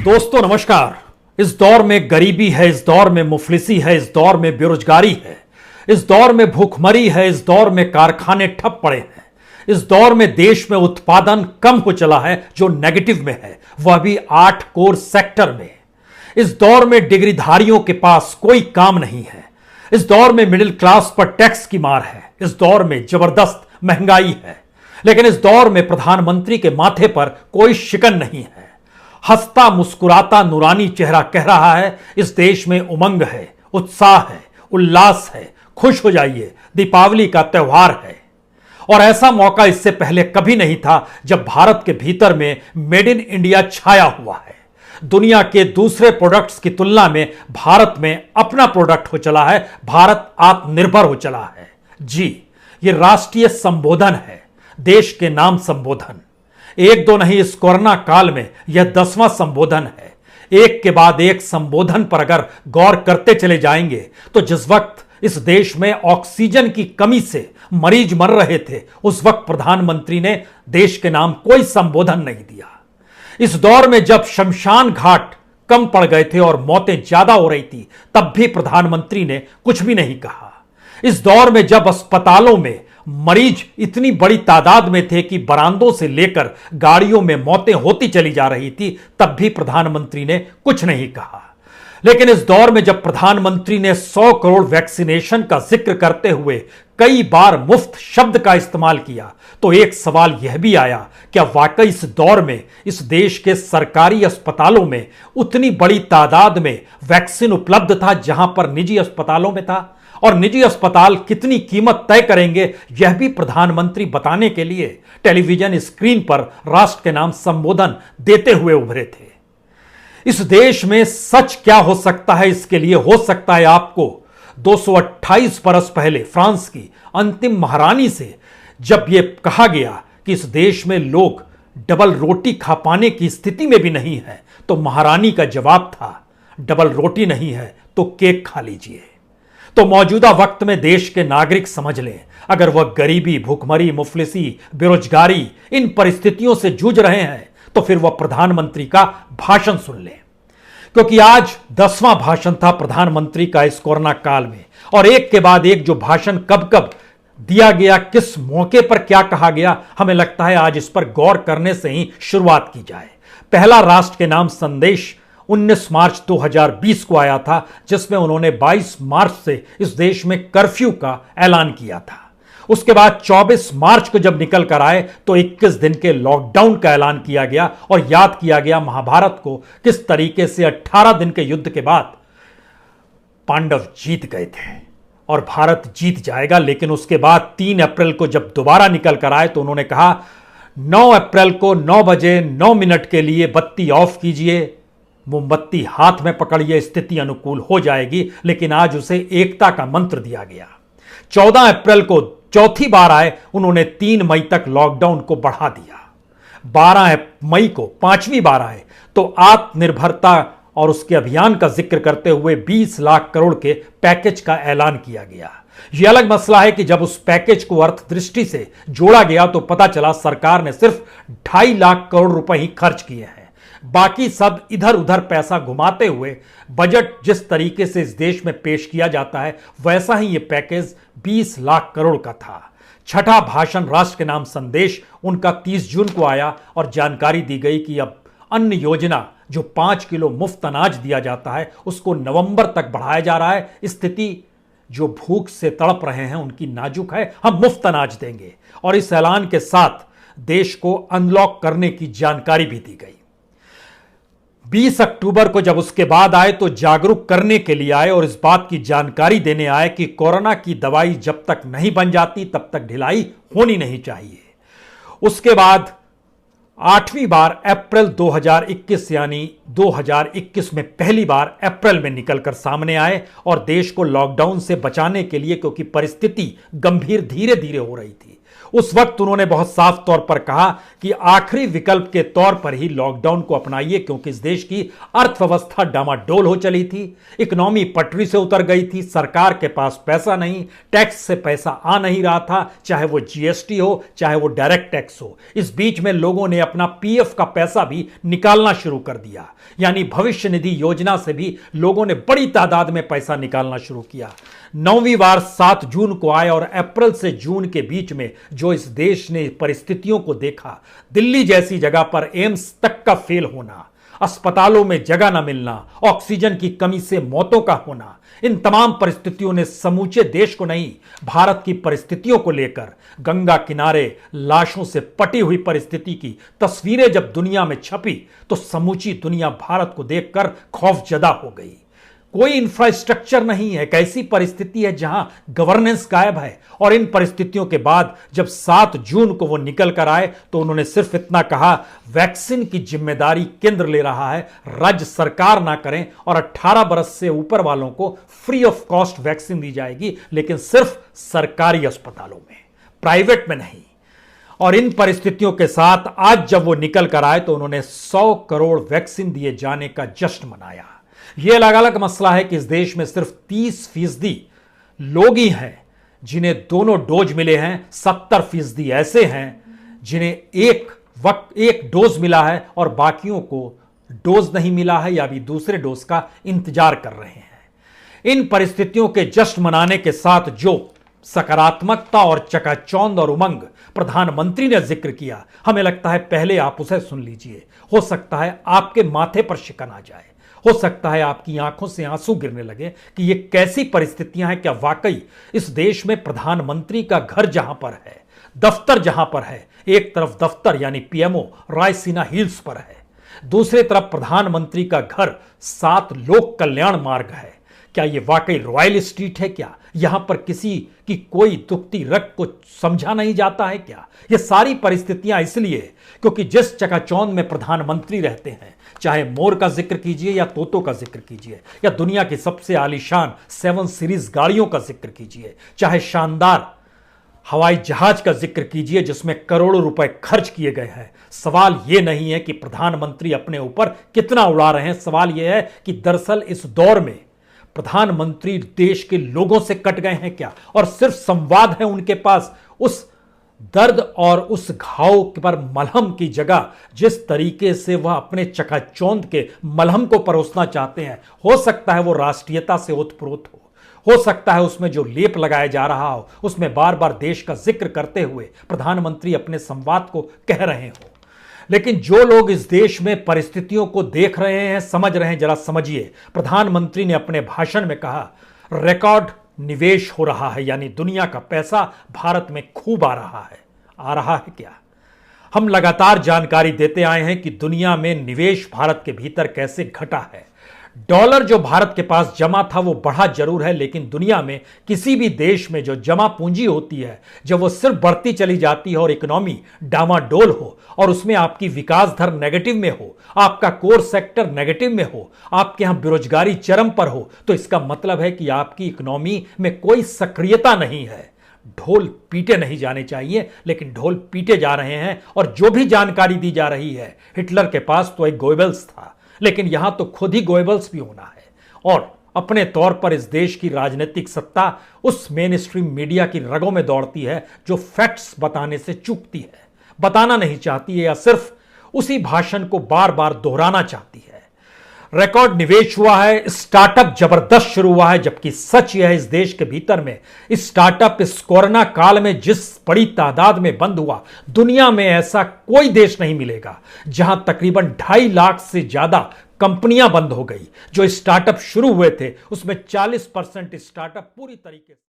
दोस्तों नमस्कार। इस दौर में गरीबी है, इस दौर में मुफलिसी है, इस दौर में बेरोजगारी है, इस दौर में भूखमरी है, इस दौर में कारखाने ठप पड़े हैं, इस दौर में देश में उत्पादन कम हो चला है जो नेगेटिव में है, वह भी 8 कोर सेक्टर में। इस दौर में डिग्रीधारियों के पास कोई काम नहीं है, इस दौर में मिडिल क्लास पर टैक्स की मार है, इस दौर में जबरदस्त महंगाई है, लेकिन इस दौर में प्रधानमंत्री के माथे पर कोई शिकन नहीं है। हंसता मुस्कुराता नूरानी चेहरा कह रहा है, इस देश में उमंग है, उत्साह है, उल्लास है, खुश हो जाइए, दीपावली का त्योहार है। और ऐसा मौका इससे पहले कभी नहीं था जब भारत के भीतर में मेड इन इंडिया छाया हुआ है। दुनिया के दूसरे प्रोडक्ट्स की तुलना में भारत में अपना प्रोडक्ट हो चला है, भारत आत्मनिर्भर हो चला है। जी, ये राष्ट्रीय संबोधन है, देश के नाम संबोधन। एक दो नहीं, इस कोरोना काल में यह 10वां संबोधन है। एक के बाद एक संबोधन पर अगर गौर करते चले जाएंगे तो जिस वक्त इस देश में ऑक्सीजन की कमी से मरीज मर रहे थे, उस वक्त प्रधानमंत्री ने देश के नाम कोई संबोधन नहीं दिया। इस दौर में जब शमशान घाट कम पड़ गए थे और मौतें ज्यादा हो रही थी, तब भी प्रधानमंत्री ने कुछ भी नहीं कहा। इस दौर में जब अस्पतालों में मरीज इतनी बड़ी तादाद में थे कि बरामदों से लेकर गाड़ियों में मौतें होती चली जा रही थी, तब भी प्रधानमंत्री ने कुछ नहीं कहा। लेकिन इस दौर में जब प्रधानमंत्री ने 100 करोड़ वैक्सीनेशन का जिक्र करते हुए कई बार मुफ्त शब्द का इस्तेमाल किया, तो एक सवाल यह भी आया, क्या वाकई इस दौर में इस देश के सरकारी अस्पतालों में उतनी बड़ी तादाद में वैक्सीन उपलब्ध था जहां पर निजी अस्पतालों में था? और निजी अस्पताल कितनी कीमत तय करेंगे, यह भी प्रधानमंत्री बताने के लिए टेलीविजन स्क्रीन पर राष्ट्र के नाम संबोधन देते हुए उभरे थे। इस देश में सच क्या हो सकता है, इसके लिए हो सकता है आपको 228 बरस पहले फ्रांस की अंतिम महारानी से जब यह कहा गया कि इस देश में लोग डबल रोटी खा पाने की स्थिति में भी नहीं है, तो महारानी का जवाब था, डबल रोटी नहीं है तो केक खा लीजिए। तो मौजूदा वक्त में देश के नागरिक समझ लें, अगर वह गरीबी, भूखमरी, मुफलिसी, बेरोजगारी, इन परिस्थितियों से जूझ रहे हैं, तो फिर वह प्रधानमंत्री का भाषण सुन लें। क्योंकि आज 10वां भाषण था प्रधानमंत्री का इस कोरोना काल में, और एक के बाद एक जो भाषण कब कब दिया गया, किस मौके पर क्या कहा गया, हमें लगता है आज इस पर गौर करने से ही शुरुआत की जाए। पहला राष्ट्र के नाम संदेश 19 मार्च 2020 को आया था, जिसमें उन्होंने 22 मार्च से इस देश में कर्फ्यू का ऐलान किया था। उसके बाद 24 मार्च को जब निकल कर आए तो 21 दिन के लॉकडाउन का ऐलान किया गया और याद किया गया महाभारत को, किस तरीके से 18 दिन के युद्ध के बाद पांडव जीत गए थे और भारत जीत जाएगा। लेकिन उसके बाद 3 अप्रैल को जब दोबारा निकल कर आए तो उन्होंने कहा 9 अप्रैल को 9 बजे 9 मिनट के लिए बत्ती ऑफ कीजिए, मोमबत्ती हाथ में पकड़िए, स्थिति अनुकूल हो जाएगी। लेकिन आज उसे एकता का मंत्र दिया गया। 14 अप्रैल को चौथी बार आए, उन्होंने 3 मई तक लॉकडाउन को बढ़ा दिया। 12 मई को 5वीं बार आए तो आत्मनिर्भरता और उसके अभियान का जिक्र करते हुए 20 लाख करोड़ के पैकेज का ऐलान किया गया। यह अलग मसला है कि जब उस पैकेज को अर्थ दृष्टि से जोड़ा गया तो पता चला सरकार ने सिर्फ 2.5 लाख करोड़ रुपए ही खर्च किए हैं। बाकी सब इधर उधर पैसा घुमाते हुए बजट जिस तरीके से इस देश में पेश किया जाता है, वैसा ही यह पैकेज 20 लाख करोड़ का था। छठा भाषण राष्ट्र के नाम संदेश उनका 30 जून को आया और जानकारी दी गई कि अब अन्न योजना जो 5 किलो मुफ्त अनाज दिया जाता है, उसको नवंबर तक बढ़ाया जा रहा है। स्थिति जो भूख से तड़प रहे हैं उनकी नाजुक है, हम मुफ्त अनाज देंगे। और इस ऐलान के साथ देश को अनलॉक करने की जानकारी भी दी गई। 20 अक्टूबर को जब उसके बाद आए तो जागरूक करने के लिए आए और इस बात की जानकारी देने आए कि कोरोना की दवाई जब तक नहीं बन जाती तब तक ढिलाई होनी नहीं चाहिए। उसके बाद 8वीं बार अप्रैल 2021 यानी 2021 में पहली बार अप्रैल में निकलकर सामने आए और देश को लॉकडाउन से बचाने के लिए, क्योंकि परिस्थिति गंभीर धीरे धीरे हो रही थी, उस वक्त उन्होंने बहुत साफ तौर पर कहा कि आखिरी विकल्प के तौर पर ही लॉकडाउन को अपनाइए, क्योंकि इस देश की अर्थव्यवस्था डामाडोल हो चली थी, इकोनॉमी पटरी से उतर गई थी, सरकार के पास पैसा नहीं, टैक्स से पैसा आ नहीं रहा था, चाहे वो जीएसटी हो चाहे वो डायरेक्ट टैक्स हो। इस बीच में लोगों ने अपना पीएफ का पैसा भी निकालना शुरू कर दिया, यानी भविष्य निधि योजना से भी लोगों ने बड़ी तादाद में पैसा निकालना शुरू किया। 9वीं बार 7 जून को आए और अप्रैल से जून के बीच में जो इस देश ने परिस्थितियों को देखा, दिल्ली जैसी जगह पर एम्स तक का फेल होना, अस्पतालों में जगह न मिलना, ऑक्सीजन की कमी से मौतों का होना, इन तमाम परिस्थितियों ने समूचे देश को नहीं, भारत की परिस्थितियों को लेकर गंगा किनारे लाशों से पटी हुई परिस्थिति की तस्वीरें जब दुनिया में छपी तो समूची दुनिया भारत को देखकर खौफजदा हो गई। कोई इंफ्रास्ट्रक्चर नहीं है, एक ऐसी परिस्थिति है जहां गवर्नेंस गायब है। और इन परिस्थितियों के बाद जब 7 जून को वो निकल कर आए तो उन्होंने सिर्फ इतना कहा, वैक्सीन की जिम्मेदारी केंद्र ले रहा है, राज्य सरकार ना करें, और 18 बरस से ऊपर वालों को फ्री ऑफ कॉस्ट वैक्सीन दी जाएगी, लेकिन सिर्फ सरकारी अस्पतालों में, प्राइवेट में नहीं। और इन परिस्थितियों के साथ आज जब वो निकल कर आए तो उन्होंने 100 करोड़ वैक्सीन दिए जाने का जश्न मनाया। यह अलग अलग मसला है कि इस देश में सिर्फ 30% लोग ही हैं जिन्हें दोनों डोज मिले हैं, 70% ऐसे हैं जिन्हें एक डोज मिला है और बाकियों को डोज नहीं मिला है या भी दूसरे डोज का इंतजार कर रहे हैं। इन परिस्थितियों के जश्न मनाने के साथ जो सकारात्मकता और चकाचौंध और उमंग प्रधानमंत्री ने जिक्र किया, हमें लगता है पहले आप उसे सुन लीजिए। हो सकता है आपके माथे पर शिकन आ जाए, हो सकता है आपकी आंखों से आंसू गिरने लगे कि ये कैसी परिस्थितियां हैं। क्या वाकई इस देश में प्रधानमंत्री का घर जहां पर है, दफ्तर जहां पर है, एक तरफ दफ्तर यानी पीएमओ रायसीना हिल्स पर है, दूसरी तरफ प्रधानमंत्री का घर 7 लोक कल्याण मार्ग है, क्या ये वाकई रॉयल स्ट्रीट है? क्या यहां पर किसी की कोई दुखती रग को समझा नहीं जाता है? क्या ये सारी परिस्थितियां इसलिए क्योंकि जिस चकाचौंध में प्रधानमंत्री रहते हैं, चाहे मोर का जिक्र कीजिए या तोतों का जिक्र कीजिए, या दुनिया की सबसे आलीशान 7 सीरीज गाड़ियों का जिक्र कीजिए, चाहे शानदार हवाई जहाज का जिक्र कीजिए जिसमें करोड़ों रुपए खर्च किए गए हैं, सवाल यह नहीं है कि प्रधानमंत्री अपने ऊपर कितना उड़ा रहे हैं, सवाल यह है कि दरअसल इस दौर में प्रधानमंत्री देश के लोगों से कट गए हैं क्या, और सिर्फ संवाद है उनके पास उस दर्द और उस घाव पर मलहम की जगह जिस तरीके से वह अपने चकाचौंध के मलहम को परोसना चाहते हैं। हो सकता है वो राष्ट्रीयता से ओतप्रोत हो सकता है उसमें जो लेप लगाया जा रहा हो उसमें बार बार देश का जिक्र करते हुए प्रधानमंत्री अपने संवाद को कह रहे हो, लेकिन जो लोग इस देश में परिस्थितियों को देख रहे हैं, समझ रहे हैं, जरा समझिए। प्रधानमंत्री ने अपने भाषण में कहा, रिकॉर्ड निवेश हो रहा है, यानी दुनिया का पैसा भारत में खूब आ रहा है। आ रहा है क्या? हम लगातार जानकारी देते आए हैं कि दुनिया में निवेश भारत के भीतर कैसे घटा है। डॉलर जो भारत के पास जमा था वो बढ़ा जरूर है, लेकिन दुनिया में किसी भी देश में जो जमा पूंजी होती है, जब वो सिर्फ बढ़ती चली जाती है और इकोनॉमी डामाडोल हो और उसमें आपकी विकास दर नेगेटिव में हो, आपका कोर सेक्टर नेगेटिव में हो, आपके यहां बेरोजगारी चरम पर हो, तो इसका मतलब है कि आपकी इकोनॉमी में कोई सक्रियता नहीं है। ढोल पीटे नहीं जाने चाहिए, लेकिन ढोल पीटे जा रहे हैं। और जो भी जानकारी दी जा रही है, हिटलर के पास तो एक गोएबल्स था, लेकिन यहां तो खुद ही गोएबल्स भी होना है। और अपने तौर पर इस देश की राजनीतिक सत्ता उस मेन स्ट्रीम मीडिया की रगों में दौड़ती है जो फैक्ट्स बताने से चूकती है, बताना नहीं चाहती है, या सिर्फ उसी भाषण को बार बार दोहराना चाहती है। रिकॉर्ड निवेश हुआ है, स्टार्टअप जबरदस्त शुरू हुआ है, जबकि सच यह है इस देश के भीतर में स्टार्टअप इस कोरोना काल में जिस बड़ी तादाद में बंद हुआ, दुनिया में ऐसा कोई देश नहीं मिलेगा जहां तकरीबन 2.5 लाख से ज्यादा कंपनियां बंद हो गई। जो स्टार्टअप शुरू हुए थे उसमें 40% स्टार्टअप पूरी तरीके से